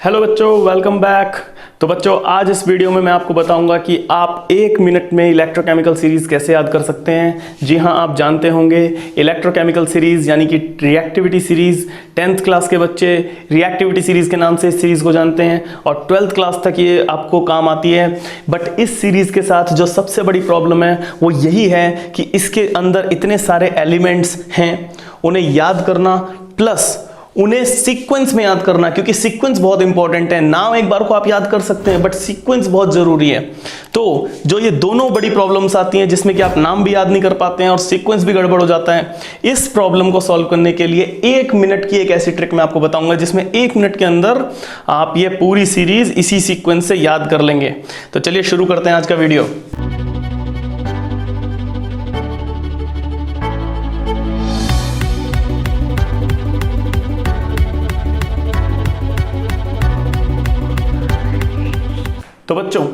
Hello बच्चों, welcome back. तो बच्चों, आज इस वीडियो में मैं आपको बताऊंगा कि आप 1 मिनट में इलेक्ट्रोकेमिकल सीरीज कैसे याद कर सकते हैं। जी हाँ, आप जानते होंगे इलेक्ट्रोकेमिकल सीरीज यानी कि रिएक्टिविटी सीरीज 10th क्लास के बच्चे रिएक्टिविटी सीरीज के नाम से इस सीरीज को जानते हैं और 12th क्लास तक ये आपको काम आती है। बट इस सीरीज के साथ जो सबसे बड़ी प्रॉब्लम है वो यही है कि इसके अंदर इतने सारे एलिमेंट्स हैं, उन्हें याद करना प्लस उन्हें सीक्वेंस में याद करना, क्योंकि सीक्वेंस बहुत इंपॉर्टेंट है। नाम एक बार को आप याद कर सकते हैं बट सीक्वेंस बहुत जरूरी है। तो जो ये दोनों बड़ी प्रॉब्लम्स आती हैं जिसमें कि आप नाम भी याद नहीं कर पाते हैं और सीक्वेंस भी गड़बड़ हो जाता है, इस प्रॉब्लम को सॉल्व करने के लिए 1 मिनट की एक ऐसी ट्रिक मैं आपको बताऊंगा जिसमें 1 मिनट के अंदर आप ये पूरी सीरीज इसी सीक्वेंस से याद कर लेंगे। तो चलिए शुरू करते हैं आज का वीडियो। तो बच्चों,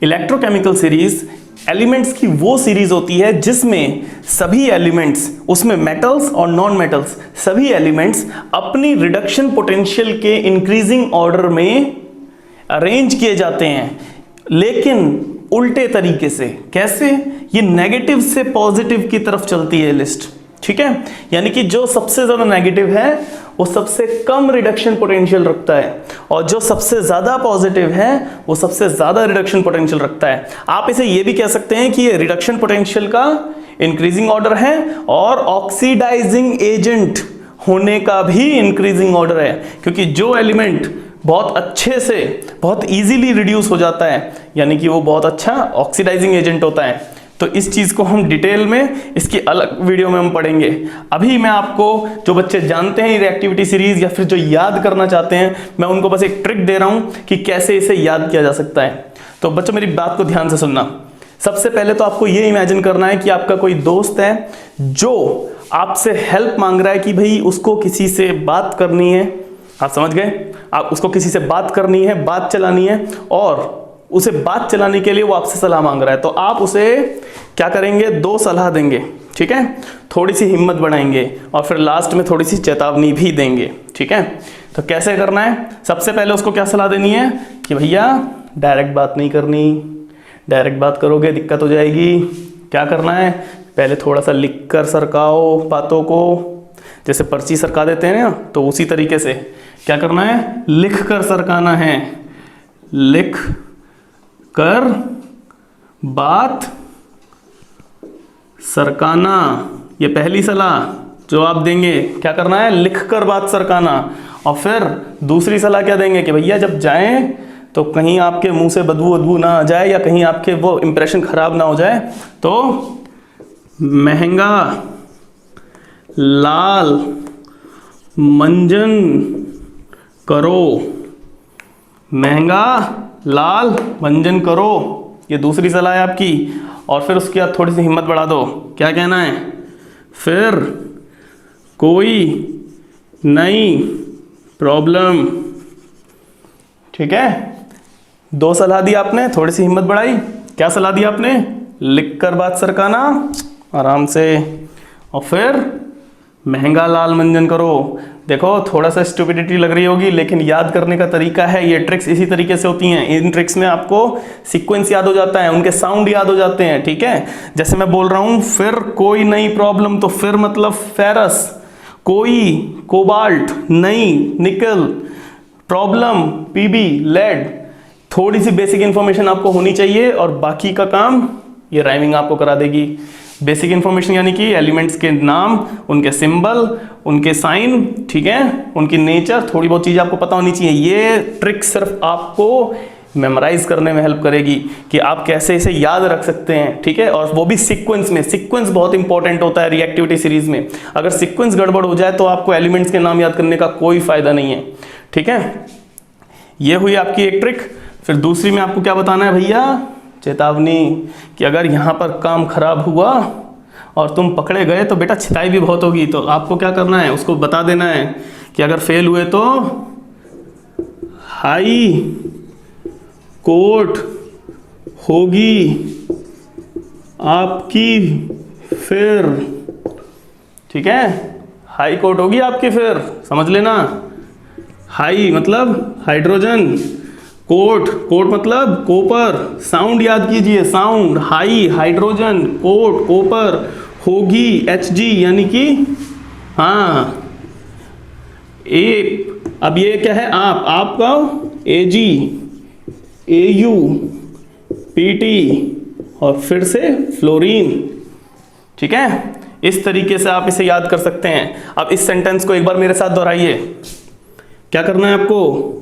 इलेक्ट्रोकेमिकल सीरीज एलिमेंट्स की वो सीरीज होती है जिसमें सभी एलिमेंट्स, उसमें मेटल्स और नॉन मेटल्स, सभी एलिमेंट्स अपनी रिडक्शन पोटेंशियल के इंक्रीजिंग ऑर्डर में अरेंज किए जाते हैं, लेकिन उल्टे तरीके से। कैसे? ये नेगेटिव से पॉजिटिव की तरफ चलती है लिस्ट, ठीक है। यानी कि जो सबसे ज्यादा नेगेटिव है वो सबसे कम रिडक्शन पोटेंशियल रखता है और जो सबसे ज्यादा पॉजिटिव है वो सबसे ज्यादा रिडक्शन पोटेंशियल रखता है। आप इसे ये भी कह सकते हैं कि ये रिडक्शन पोटेंशियल का इंक्रीजिंग ऑर्डर है और ऑक्सीडाइजिंग एजेंट होने का भी इंक्रीजिंग ऑर्डर है, क्योंकि जो एलिमेंट बहुत अच्छे से बहुत इजीली रिड्यूस हो जाता है यानी कि वो बहुत अच्छा ऑक्सीडाइजिंग एजेंट होता है। तो इस चीज को हम डिटेल में इसकी अलग वीडियो में हम पढ़ेंगे। अभी मैं आपको, जो बच्चे जानते हैं रिएक्टिविटी सीरीज या फिर जो याद करना चाहते हैं, मैं उनको बस एक ट्रिक दे रहा हूं कि कैसे इसे याद किया जा सकता है। तो बच्चों, मेरी बात को ध्यान से सुनना। सबसे पहले तो आपको ये इमेजिन करना है कि आपका कोई दोस्त है जो आपसे हेल्प मांग रहा है कि भाई उसको किसी से बात करनी है। आप समझ गए? आप उसको किसी से बात करनी है, बात चलानी है और उसे बात चलाने के लिए वो आपसे सलाह मांग रहा है। तो आप उसे क्या करेंगे? 2 सलाह देंगे, ठीक है। थोड़ी सी हिम्मत बढ़ाएंगे और फिर लास्ट में थोड़ी सी चेतावनी भी देंगे, ठीक है। तो कैसे करना है? सबसे पहले उसको क्या सलाह देनी है कि भैया डायरेक्ट बात नहीं करनी, डायरेक्ट बात करोगे दिक्कत हो जाएगी। क्या करना है? पहले थोड़ा सा लिख कर सरकाओ बातों को, जैसे पर्ची सरका देते हैं ना, तो उसी तरीके से क्या करना है? लिख कर सरकाना है। लिख कर बात सरकाना, ये पहली सलाह जो आप देंगे। क्या करना है? लिख कर बात सरकाना। और फिर दूसरी सलाह क्या देंगे कि भैया जब जाएं तो कहीं आपके मुंह से बदबू ना आ जाए या कहीं आपके वो इंप्रेशन खराब ना हो जाए, तो महंगा लाल मंजन करो। महंगा लाल मंजन करो, ये दूसरी सलाह है आपकी। और फिर उसके बाद थोड़ी सी हिम्मत बढ़ा दो। क्या कहना है? फिर कोई नई प्रॉब्लम, ठीक है। 2 सलाह दी आपने, थोड़ी सी हिम्मत बढ़ाई। क्या सलाह दी आपने? लिख कर बात सरकाना आराम से, और फिर महंगा लाल मंजन करो। देखो, थोड़ा सा स्टुपिडिटी लग रही होगी लेकिन याद करने का तरीका है। ये ट्रिक्स इसी तरीके से होती हैं। इन ट्रिक्स में आपको सीक्वेंस याद हो जाता है, उनके साउंड याद हो जाते हैं, ठीक है। जैसे मैं बोल रहा हूं, फिर कोई नई प्रॉब्लम, तो फिर मतलब फेरस, कोई कोबाल्ट, नई निकल, प्रॉब्लम पीबी लेड। थोड़ी सी बेसिक इंफॉर्मेशन आपको होनी चाहिए और बाकी का काम ये राइमिंग आपको करा देगी। बेसिक इंफॉर्मेशन यानी कि एलिमेंट्स के नाम, उनके सिंबल, उनके साइन, ठीक है, उनकी नेचर, थोड़ी बहुत चीज़ें आपको पता होनी चाहिए। ये ट्रिक सिर्फ आपको मेमोराइज करने में हेल्प करेगी कि आप कैसे इसे याद रख सकते हैं, ठीक है। और वो भी सीक्वेंस में। सीक्वेंस बहुत इंपॉर्टेंट होता है रिएक्टिविटी सीरीज में। अगर सीक्वेंस गड़बड़ हो जाए तो आपको एलिमेंट्स के नाम याद करने का कोई फायदा नहीं है, ठीक है। ये हुई आपकी एक ट्रिक। फिर दूसरी में आपको क्या बताना है भैया? चेतावनी, कि अगर यहाँ पर काम खराब हुआ और तुम पकड़े गए तो बेटा छिताई भी बहुत होगी। तो आपको क्या करना है? उसको बता देना है कि अगर फेल हुए तो हाई कोर्ट होगी आपकी फिर, ठीक है। हाई कोर्ट होगी आपकी फिर, समझ लेना। हाई मतलब हाइड्रोजन, कोट, कोट मतलब कॉपर, साउंड याद कीजिए, sound, high hydrogen, coat copper, होगी Hg यानी कि हाँ ए, अब ये क्या है आपका Ag, Au, Pt और फिर से फ्लोरीन। ठीक है, इस तरीके से आप इसे याद कर सकते हैं। अब इस सेंटेंस को एक बार मेरे साथ दोहराइए। क्या करना है आपको?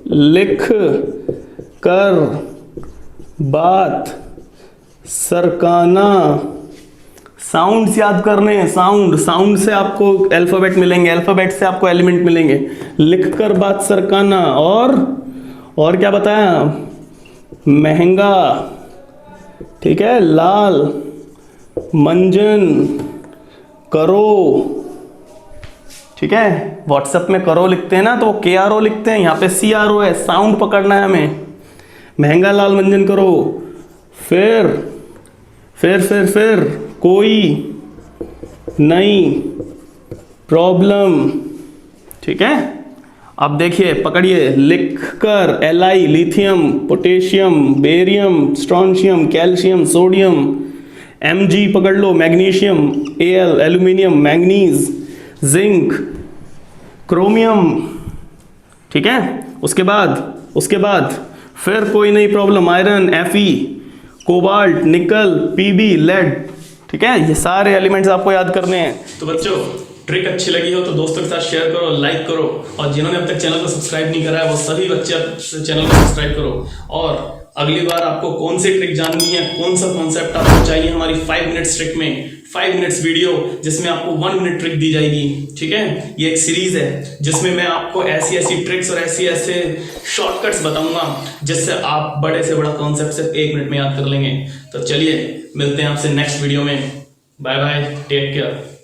लिख कर बात सरकाना, साउंड्स याद करने हैं, साउंड, साउंड से आपको अल्फाबेट मिलेंगे, अल्फाबेट से आपको एलिमेंट मिलेंगे। लिखकर बात सरकाना और क्या बताया? महंगा, ठीक है, लाल, मंजन, करो, ठीक है। व्हाट्सएप में करो लिखते हैं ना तो वो KRO लिखते हैं, यहाँ पे CRO है, साउंड पकड़ना है हमें। महंगा लाल मंजन करो, फिर कोई नई प्रॉब्लम, ठीक है। अब देखिए पकड़िए, लिखकर Li lithium, potassium, barium, strontium, calcium, sodium, Mg पकड़ लो, magnesium, Al aluminium, manganese, zinc, chromium, ठीक है। उसके बाद फिर कोई नई problem, iron, Fe, cobalt, nickel, Pb, lead, ठीक है। ये सारे एलिमेंट्स आपको याद करने हैं। तो बच्चों ट्रिक अच्छी लगी हो तो दोस्तों के साथ शेयर करो, लाइक करो, और जिन्होंने अब तक चैनल को सब्सक्राइब नहीं करा है वो सभी बच्चे चैनल को सब्सक्राइब करो। और अगली बार आपको कौन सी ट्रिक जाननी है, कौन सा कॉन्सेप्ट आपको चाहिए हमारी 5 मिनट्स ट्रिक में, 5 मिनट्स वीडियो जिसमें आपको 1 मिनट ट्रिक दी जाएगी, ठीक है। ये एक सीरीज है जिसमें मैं आपको ऐसी ट्रिक्स और ऐसे शॉर्टकट्स बताऊंगा जिससे आप बड़े से बड़ा कॉन्सेप्ट सिर्फ 1 मिनट में याद कर लेंगे। तो चलिए मिलते हैं आपसे नेक्स्ट वीडियो में। Bye bye, take care.